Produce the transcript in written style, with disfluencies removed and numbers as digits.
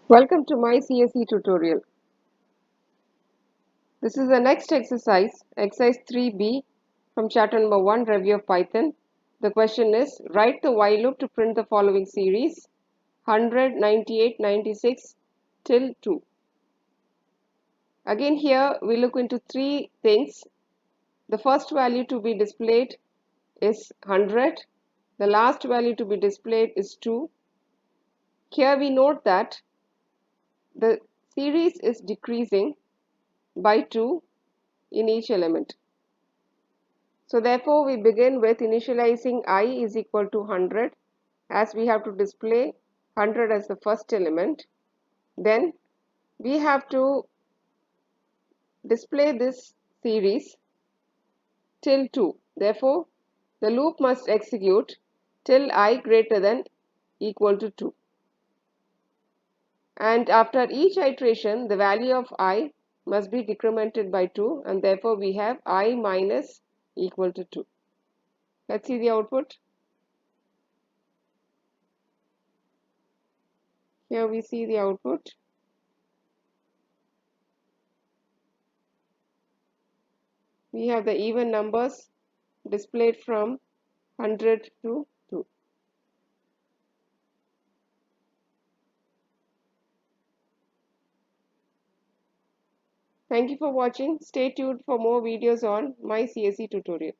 Welcome to my CSE tutorial. This is the next exercise 3B from chapter number 1, Review of Python. The question is, write the while loop to print the following series, 100, 98, 96 till 2. Again here we look into three things. The first value to be displayed is 100. The last value to be displayed is 2. Here we note that the series is decreasing by 2 in each element. So therefore we begin with initializing I is equal to 100 as we have to display 100 as the first element. Then we have to display this series till 2. Therefore the loop must execute till I greater than equal to 2. And after each iteration the value of I must be decremented by 2, and therefore we have I minus equal to 2. Let's see the output. Here we see the output. We have the even numbers displayed from 100 to 2. Thank you for watching. Stay tuned for more videos on my CSE tutorial.